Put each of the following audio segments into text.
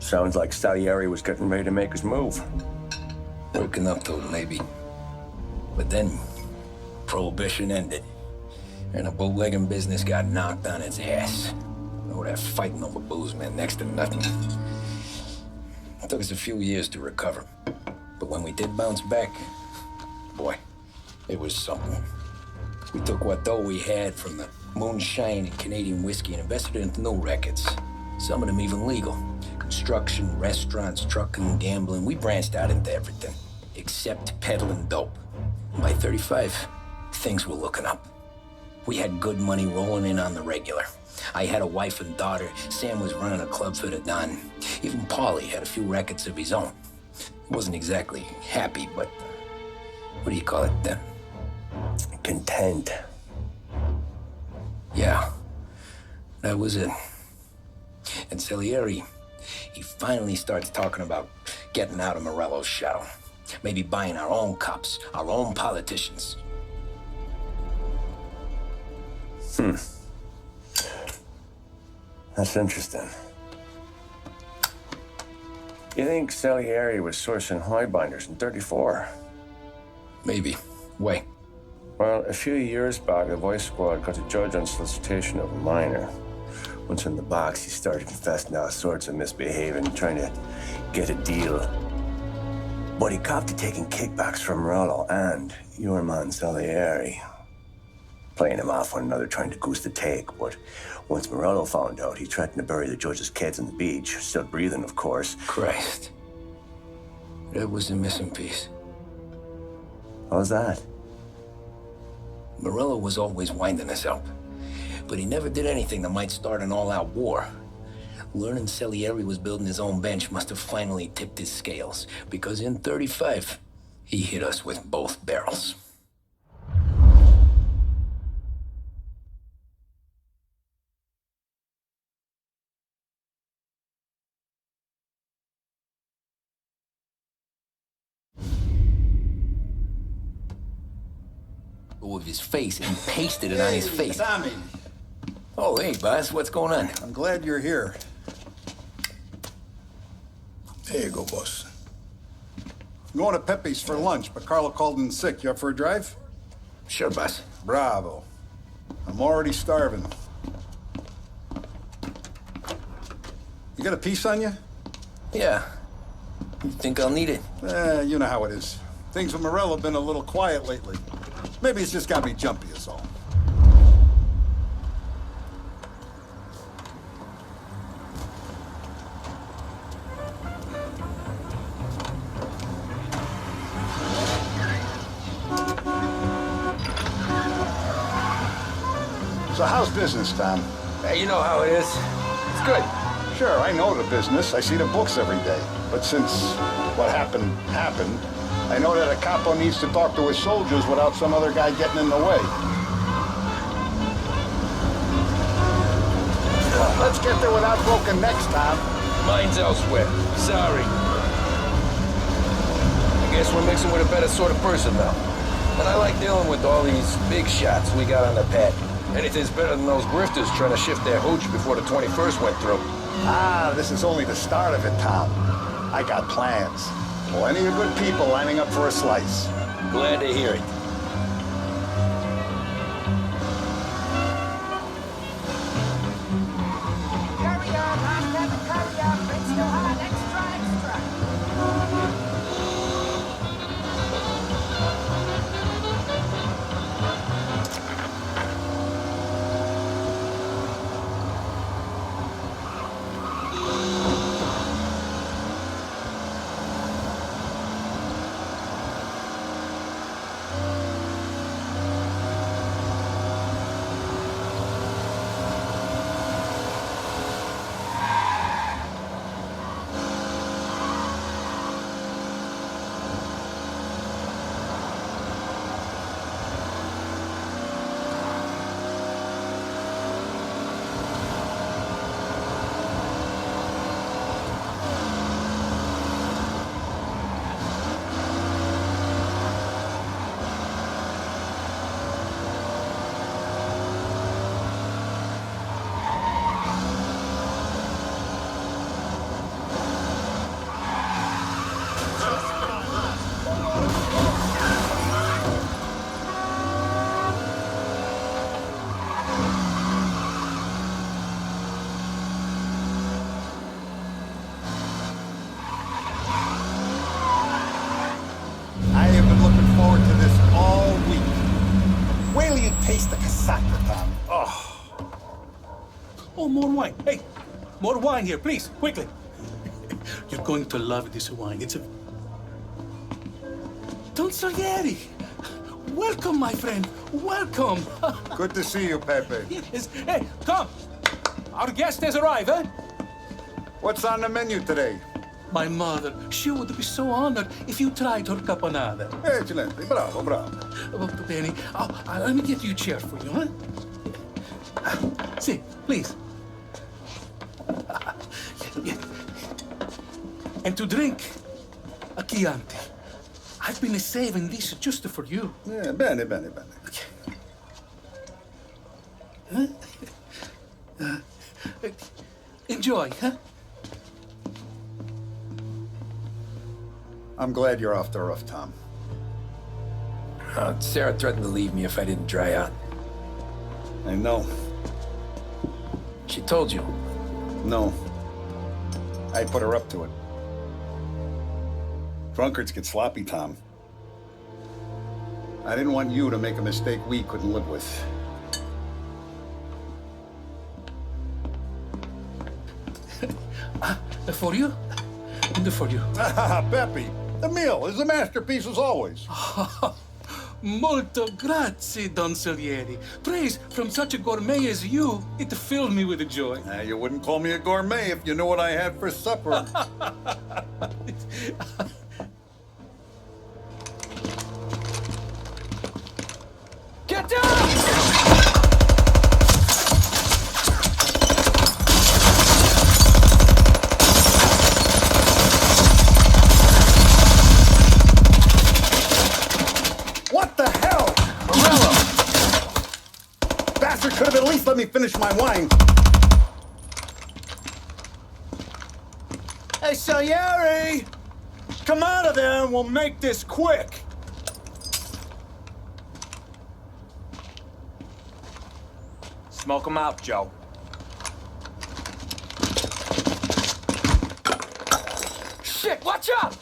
Sounds like Salieri was getting ready to make his move. Working up to it, maybe. But then, Prohibition ended, and the bootlegging business got knocked on its ass. Oh, that fighting over booze meant next to nothing. It took us a few years to recover. But when we did bounce back, boy, it was something. We took what dough we had from the moonshine and Canadian whiskey and invested it into new rackets. Some of them even legal. Construction, restaurants, trucking, gambling. We branched out into everything, except peddling dope. And by 35, things were looking up. We had good money rolling in on the regular. I had a wife and daughter. Sam was running a club for the Don. Even Paulie had a few rackets of his own. He wasn't exactly happy, but what do you call it then? Content. Yeah, that was it. And Salieri, he finally starts talking about getting out of Morello's shadow. Maybe buying our own cops, our own politicians. That's interesting. You think Salieri was sourcing highbinders in 34? Maybe. Wait. Well, a few years back, the Vice Squad got a judge on solicitation of a minor. Once in the box, he started confessing all sorts of misbehaving, trying to get a deal. But he copped to taking kickbacks from Morello and your man Salieri. Playing him off one another, trying to goose the take. But once Morello found out, he threatened to bury the judge's kids on the beach. Still breathing, of course. Christ. That was the missing piece. How's that? Morello was always winding us up. But he never did anything that might start an all-out war. Learning Salieri was building his own bench must have finally tipped his scales, because in 35, he hit us with both barrels. Of his face and pasted it on his face. Tommy. Oh, hey, boss, what's going on? I'm glad you're here. There you go, boss. I'm going to Pepe's for lunch, but Carlo called in sick. You up for a drive? Sure, boss. Bravo. I'm already starving. You got a piece on you? Yeah. You think I'll need it? You know how it is. Things with Morello have been a little quiet lately. Maybe it's just got me jumpy is all. So how's business, Tom? Hey, you know how it is. It's good. Sure, I know the business. I see the books every day. But since what happened, I know that a capo needs to talk to his soldiers without some other guy getting in the way. Let's get there without broken necks, Tom. Mine's elsewhere. Sorry. I guess we're mixing with a better sort of person now. And I like dealing with all these big shots we got on the pad. Anything's better than those grifters trying to shift their hooch before the 21st went through. Ah, this is only the start of it, Tom. I got plans. Plenty of good people lining up for a slice. Glad to hear it. Carry on, last cabin, carry on. Drinks still hot, extra, extra. massacre, Tom. Oh, more wine. Hey, more wine here, please, quickly. You're going to love this wine. It's a... Don Salieri. Welcome, my friend. Welcome. Good to see you, Pepe. Yes. Hey, come. Our guest has arrived, eh? What's on the menu today? My mother, she would be so honored if you tried her caponata. Excelente, bravo, bravo. Benny, let me get you a chair for you, huh? See, please. Yeah. And to drink, a Chianti. I've been saving this just for you. Yeah, bene, bene, bene. Enjoy, huh? I'm glad you're off the roof, Tom. Sarah threatened to leave me if I didn't dry out. I know. She told you. No. I put her up to it. Drunkards get sloppy, Tom. I didn't want you to make a mistake we couldn't live with. For you? And for you. Pepe, the meal is a masterpiece as always. Molto grazie, Don Salieri. Praise from such a gourmet as you, it filled me with joy. You wouldn't call me a gourmet if you knew what I had for supper. Get down! What the hell? Morello! Bastard could have at least let me finish my wine. Hey, Salieri! Come out of there and we'll make this quick. Smoke 'em out, Joe. Shit, watch out!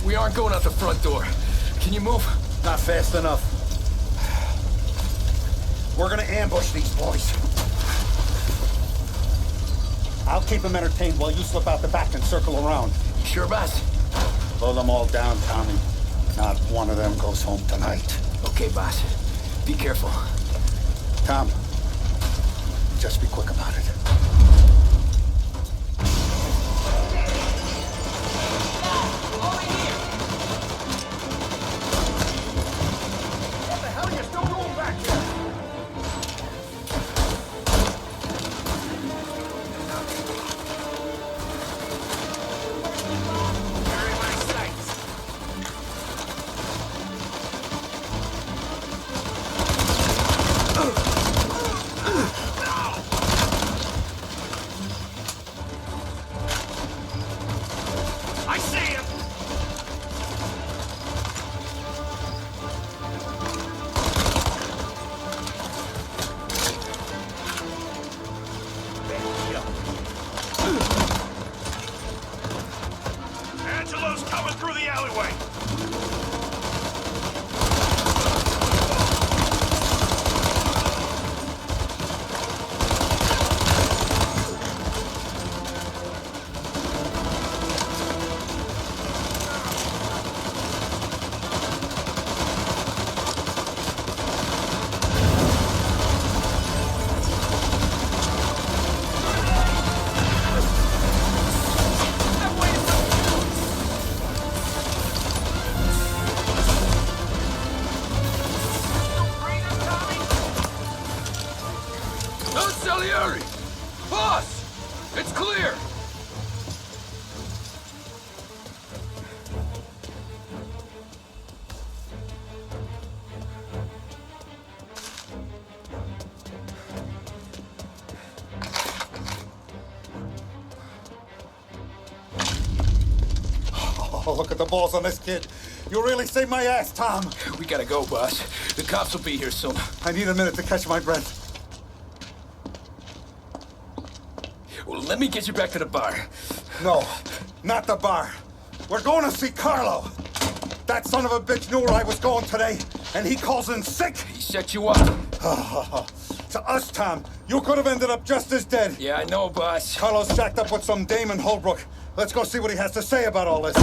We aren't going out the front door. Can you move? Not fast enough. We're gonna ambush these boys. I'll keep them entertained while you slip out the back and circle around. You sure, boss? Blow them all down, Tommy. Not one of them goes home tonight. Okay, boss. Be careful. Tom, just be quick about it. What the hell are you still doing back here? Carry my sights. I see him! Angelo's coming through the alleyway. Don Salieri! Boss! It's clear! Oh, look at the balls on this kid. You really saved my ass, Tom. We gotta go, boss. The cops will be here soon. I need a minute to catch my breath. Well, let me get you back to the bar. No, not the bar. We're going to see Carlo. That son of a bitch knew where I was going today, and he calls in sick. He set you up. To us, Tom, you could have ended up just as dead. Yeah, I know, boss. Carlo's jacked up with some dame in Holbrook. Let's go see what he has to say about all this.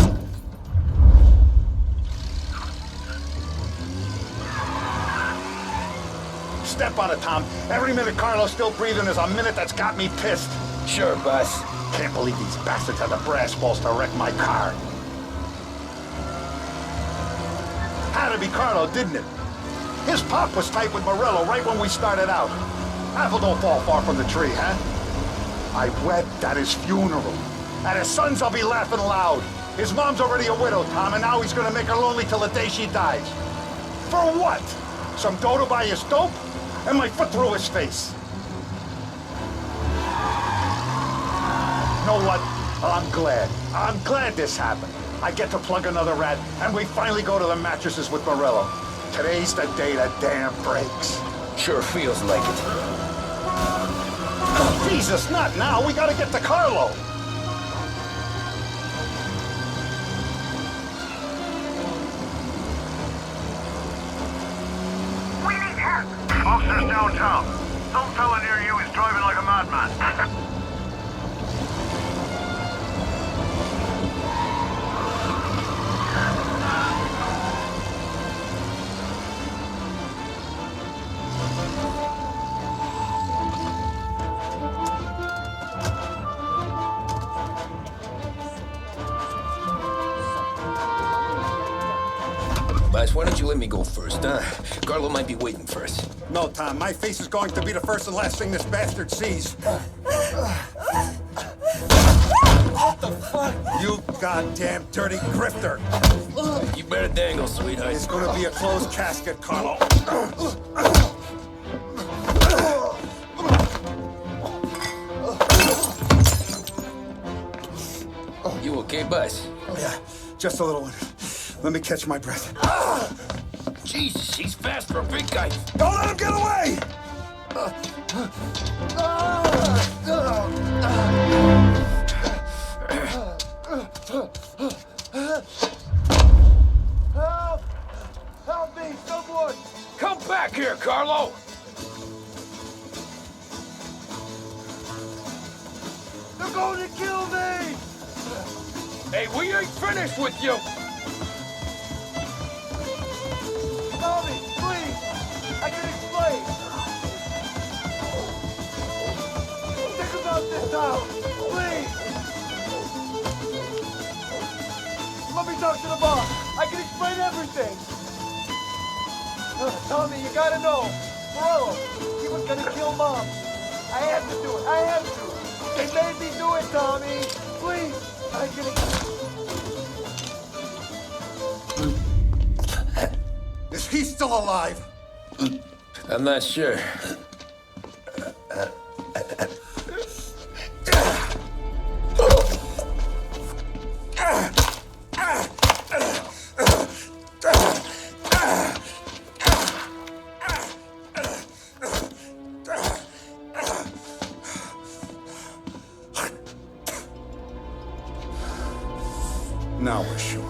Step on it, Tom. Every minute Carlo's still breathing is a minute that's got me pissed. Sure, boss. Can't believe these bastards had the brass balls to wreck my car. Had to be Carlo, didn't it? His pop was tight with Morello right when we started out. Apple don't fall far from the tree, huh? I wept at his funeral. At his son's, I'll be laughing loud. His mom's already a widow, Tom, and now he's gonna make her lonely till the day she dies. For what? Some dough to buy his dope? And my foot through his face. You know what? I'm glad. I'm glad this happened. I get to plug another rat, and we finally go to the mattresses with Morello. Today's the day the dam breaks. Sure feels like it. Oh, Jesus, not now. We gotta get to Carlo. We need help. Officers downtown. Some fella near you is driving like a madman. Boss, why don't you let me go first, huh? Carlo might be waiting for us. No, Tom, my face is going to be the first and last thing this bastard sees. What the fuck? You goddamn dirty grifter. You better dangle, sweetheart. It's gonna be a closed casket, Carlo. You okay, boss? Yeah, just a little one. Let me catch my breath. Jesus, he's fast for a big guy. Don't let him get away! Help! Help me, someone! Come back here, Carlo! They're going to kill me! Hey, we ain't finished with you! Tommy, please! I can explain! Think about this, Tom! Please! Let me talk to the boss! I can explain everything! Tommy, you gotta know! Morello, he was gonna kill Mom! I had to do it! I had to! They made me do it, Tommy! Please! I can Is he still alive? I'm not sure. Now we're sure.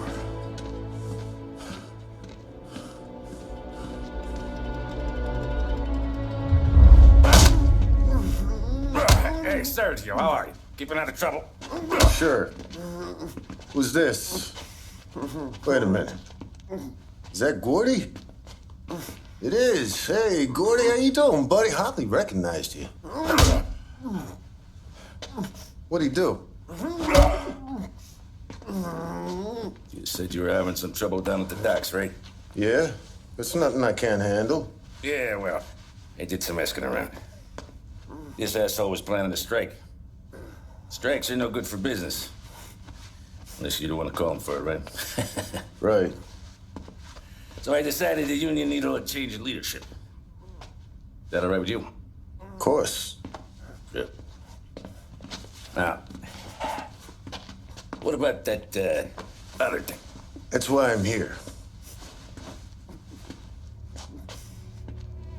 Hey, Sergio, how are you? Keeping out of trouble? Sure. Who's this? Wait a minute. Is that Gordy? It is. Hey, Gordy, how you doing, buddy? Hardly recognized you. What'd he do? You said you were having some trouble down at the docks, right? Yeah? It's nothing I can't handle. Yeah, well, I did some asking around. This asshole was planning a strike. Strikes are no good for business. Unless you don't want to call him for it, right? Right. So I decided the union needed a change in leadership. Is that all right with you? Of course. Good. Now, what about that powdered thing. That's why I'm here.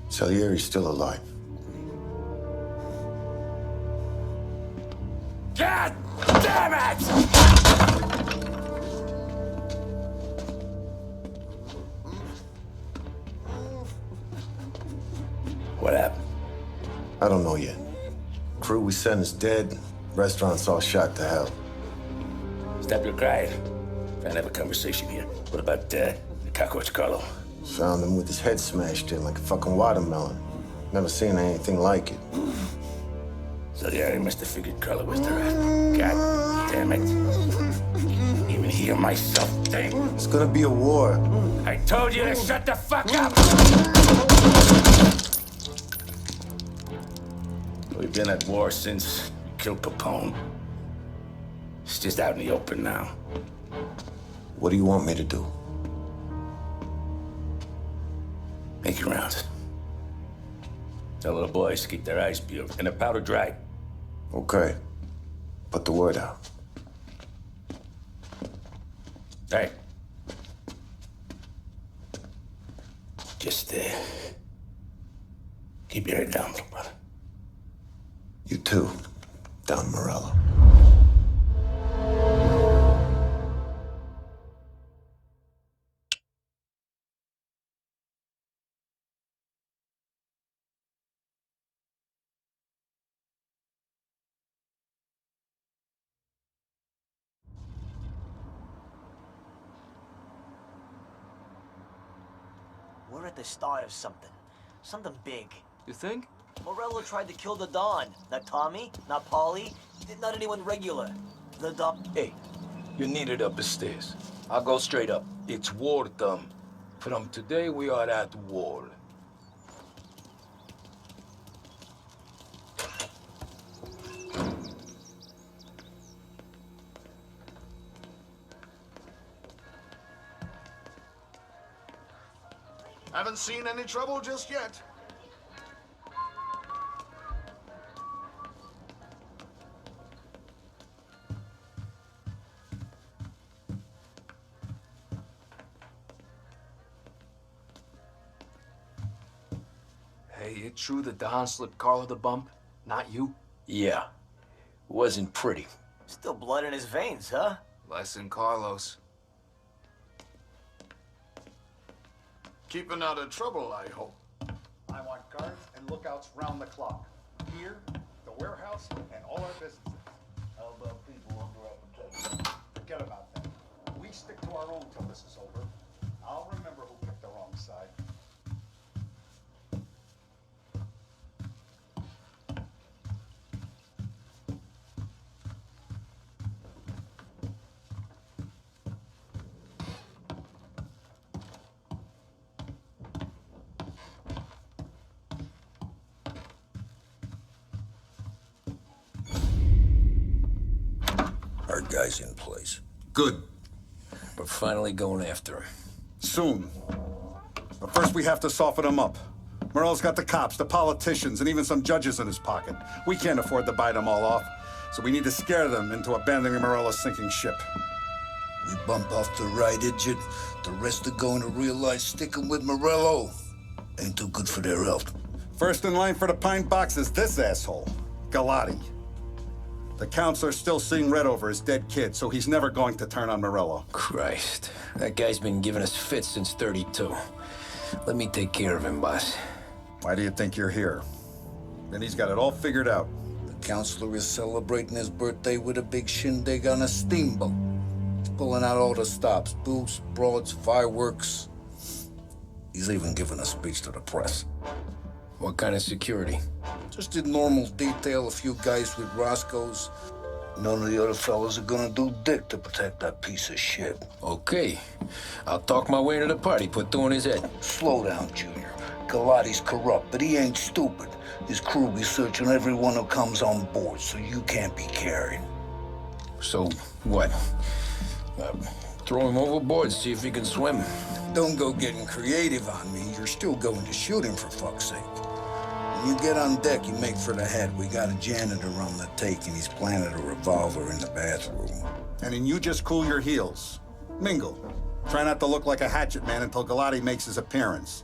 Salieri's still alive. God damn it! What happened? I don't know yet. Crew we sent is dead. Restaurant's all shot to hell. Stop your crying. Trying to have a conversation here. What about the cockroach Carlo? Found him with his head smashed in like a fucking watermelon. Never seen anything like it. Salieri must have figured Carlo was the rat. God damn it. Even hear myself think. It's gonna be a war. I told you to shut the fuck up! We've been at war since we killed Capone. It's just out in the open now. What do you want me to do? Make your rounds. Tell little boys to keep their eyes peeled and their powder dry. Okay. Put the word out. Hey. Just, keep your head down, little brother. You too, Don Morello. We're at the start of something. Something big. You think? Morello tried to kill the Don. Not Tommy, not Paulie, not anyone regular. The Don. Hey, you're needed up the stairs. I'll go straight up. It's war time. From today, we are at war. Haven't seen any trouble just yet. Hey, it true that Don slipped Carlo the bump? Not you? Yeah, wasn't pretty. Still blood in his veins, huh? Less than Carlos. Keeping out of trouble, I hope. I want guards and lookouts round the clock. Here, the warehouse, and all our businesses. How about people under our protection? Forget about that. We stick to our own till this is over. I'll remember who picked the wrong side. Our guy's in place. Good. We're finally going after him. Soon. But first we have to soften him up. Morello's got the cops, the politicians, and even some judges in his pocket. We can't afford to bite them all off, so we need to scare them into abandoning Morello's sinking ship. We bump off the right idiot, the rest are going to realize sticking with Morello ain't too good for their health. First in line for the pine box is this asshole, Galati. The counselor's still seeing red over his dead kid, so he's never going to turn on Morello. Christ, that guy's been giving us fits since 32. Let me take care of him, boss. Why do you think you're here? Then he's got it all figured out. The counselor is celebrating his birthday with a big shindig on a steamboat. He's pulling out all the stops, booze, broads, fireworks. He's even giving a speech to the press. What kind of security? Just in normal detail, a few guys with Roscoe's. None of the other fellas are gonna do dick to protect that piece of shit. Okay. I'll talk my way into the party, put two in his head. Slow down, Junior. Galati's corrupt, but he ain't stupid. His crew be searching everyone who comes on board, so you can't be carried. So, what? Throw him overboard, see if he can swim. Don't go getting creative on me. You're still going to shoot him, for fuck's sake. When you get on deck, you make for the head. We got a janitor on the take, and he's planted a revolver in the bathroom. And then you just cool your heels. Mingle. Try not to look like a hatchet man until Galati makes his appearance.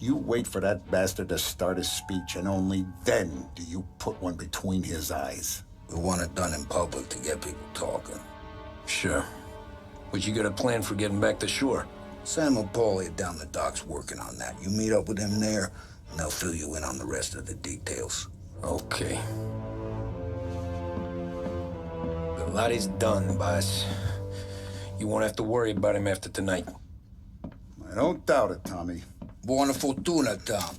You wait for that bastard to start his speech, and only then do you put one between his eyes. We want it done in public to get people talking. Sure. But you got a plan for getting back to shore? Sam and Paulie are down the docks working on that. You meet up with them there, and they'll fill you in on the rest of the details. Okay. Galati's done, boss. You won't have to worry about him after tonight. I don't doubt it, Tommy. Buona fortuna, Tom.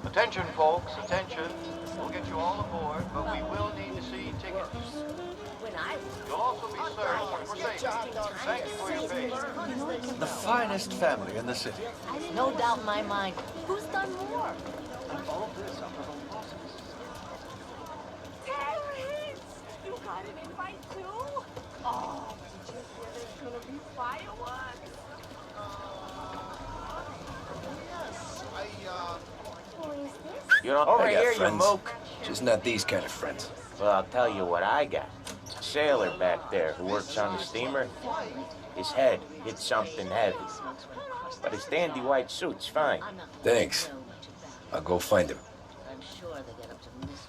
Attention, folks, attention. We'll get you all aboard, but we will need to see tickets. You'll also be searched for safety. Thank you for your patience. The finest family in the city. No doubt in my mind. Who's done more? Terrence! You got an invite too? Oh, did you hear there's gonna be fireworks? You don't Over I got here, you friends. moke. Just not these kind of friends. Well, I'll tell you what I got. Sailor back there who works on the steamer. His head hit something heavy. But his dandy white suit's fine. Thanks. I'll go find him. I'm sure they get up to mischief.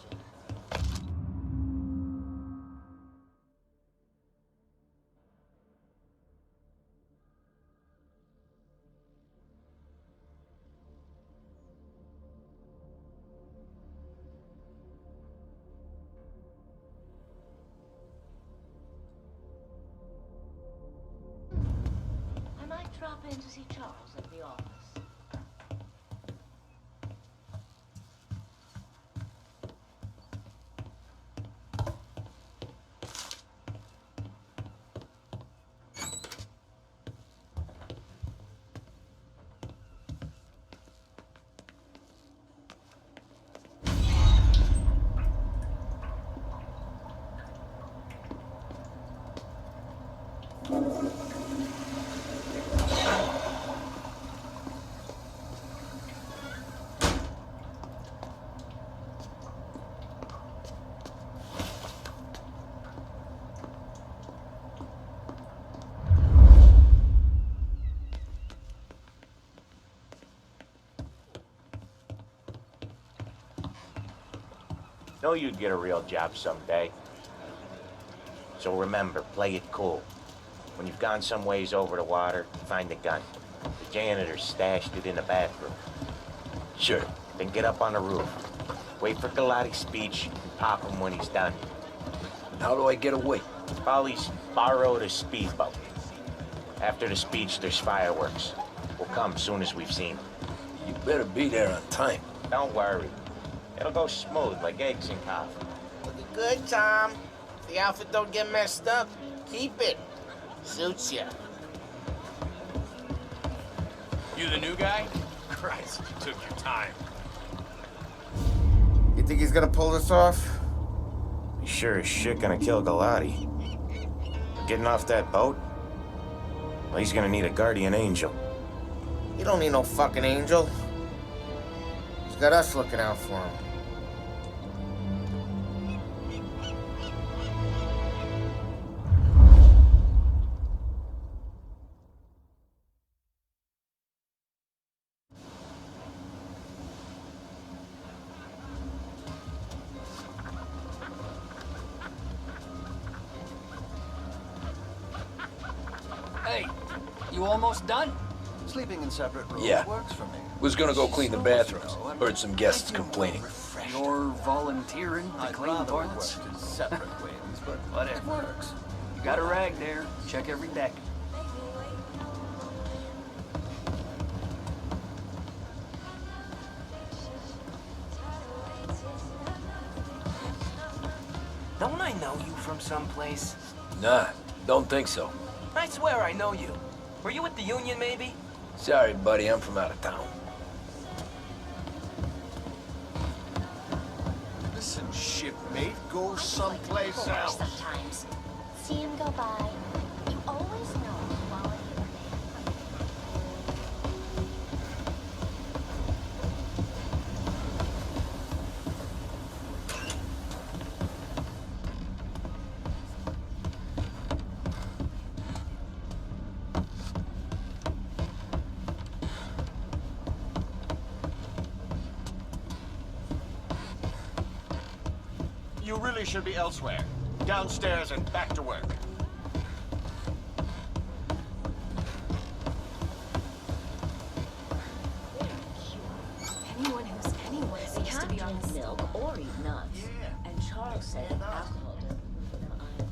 I might drop in to see Charles at the office. Know you'd get a real job someday. So remember, play it cool. When you've gone some ways over the water, find the gun. The janitor stashed it in the bathroom. Sure. Then get up on the roof. Wait for Galati's speech, and pop him when he's done. How do I get away? Polly's borrowed a speedboat. After the speech, there's fireworks. We'll come soon as we've seen them. You better be there on time. Don't worry. It'll go smooth like eggs in coffee. Looking good, Tom. If the outfit don't get messed up, keep it. Suits ya. You the new guy? Christ, you took your time. You think he's gonna pull this off? He's sure as shit gonna kill Galati. Getting off that boat? Well, he's gonna need a guardian angel. He don't need no fucking angel. He's got us looking out for him. Hey, you almost done? Sleeping in separate rooms Yeah. works for me. Was gonna go clean the bathrooms. Heard some guests complaining. You're volunteering to I'd clean rather we toilets? worked in separate wings, but Whatever. it works. You got a rag there. Check every deck. Don't I know you from someplace? Nah, don't think so. I swear I know you. Were you at the Union, maybe? Sorry, buddy, I'm from out of town. Listen, shipmate, go someplace else. Sometimes. See him go by. You always know the quality of a You really should be elsewhere. Downstairs and back to work. Anyone who's anyone seems to be on the milk or eat nuts. Yeah. And Charles said that alcohol doesn't for them either.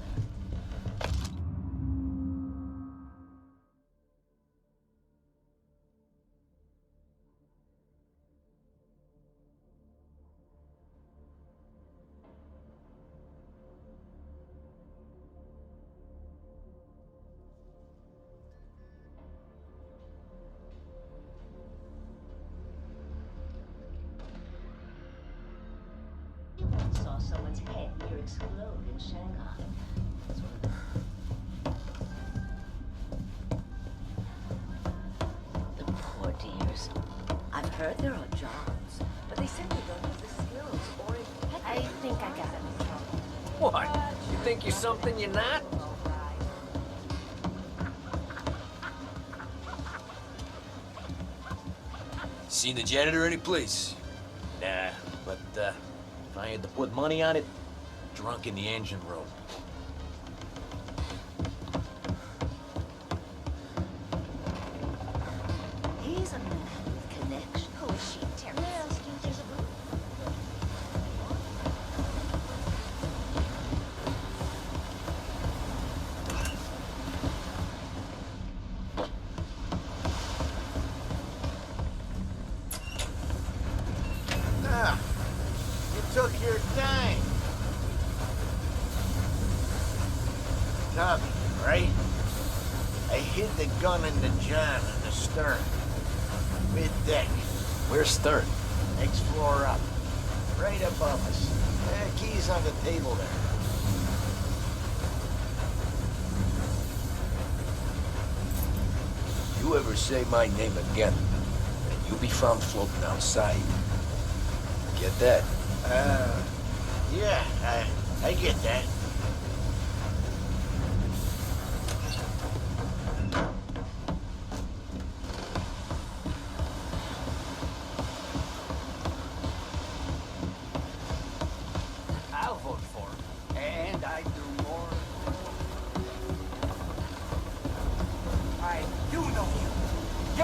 You once saw someone's head near explode in Shanghai. That's one of the poor dears. I've heard there are jobs, but they simply don't have the skills or I think I got it. What? You think you're something you're not? Seen the janitor any place? Nah, but if I had to put money on it, drunk in the engine room. He's a man with connection. Who is she, Terry? Where else do you think of her? Ah, you took your time. Tommy, right? I hid the gun in the john in the stern. Mid-deck. Where's Stern? Next floor up. Right above us. Keys on the table there. You ever say my name again, and you'll be found floating outside. Get that? Yeah, I get that.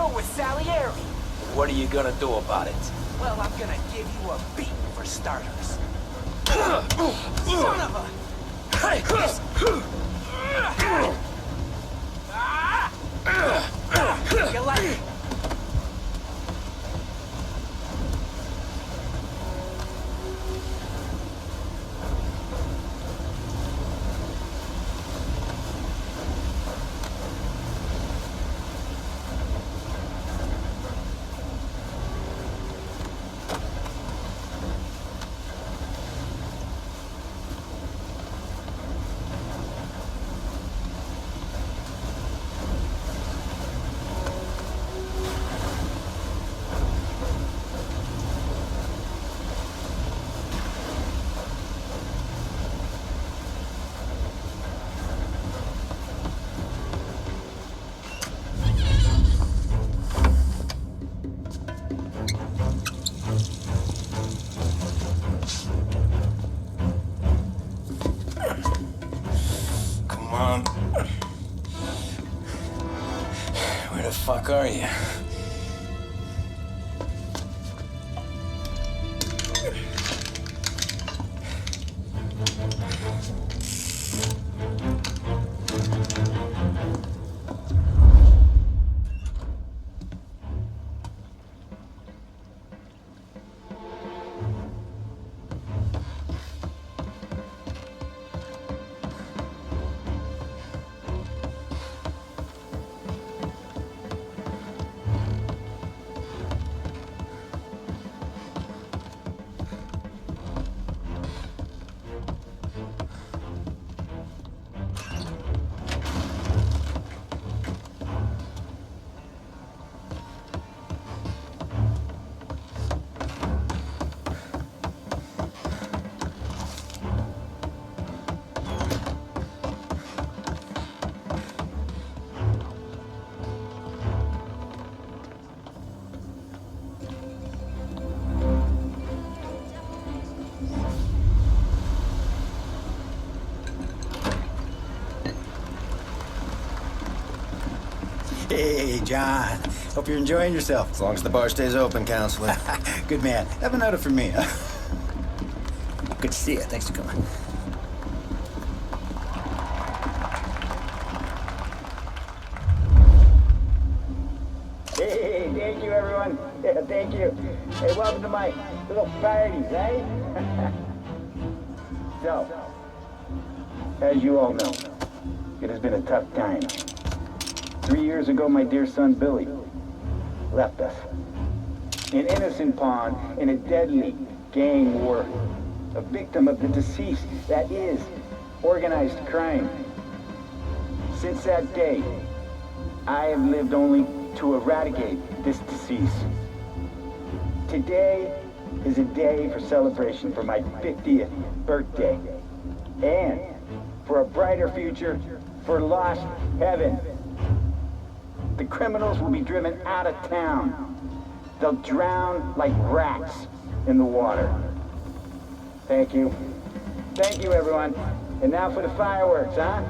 go with Salieri. What are you gonna do about it? Well, I'm gonna give you a beating for starters. Son of a... Hey! You like it? Come on. Where the fuck are you? Hey, John. Hope you're enjoying yourself. As long as the bar stays open, counselor. Good man. Have another for me, huh? Good to see you. Thanks for coming. Hey, thank you, everyone. Yeah, thank you. Hey, welcome to my little parties, eh? So, as you all know, it has been a tough time. 3 years ago, my dear son Billy left us. An innocent pawn in a deadly gang war. A victim of the deceased that is organized crime. Since that day, I have lived only to eradicate this disease. Today is a day for celebration for my 50th birthday. And for a brighter future for lost heaven. The criminals will be driven out of town. They'll drown like rats in the water. Thank you. Thank you, everyone. And now for the fireworks, huh?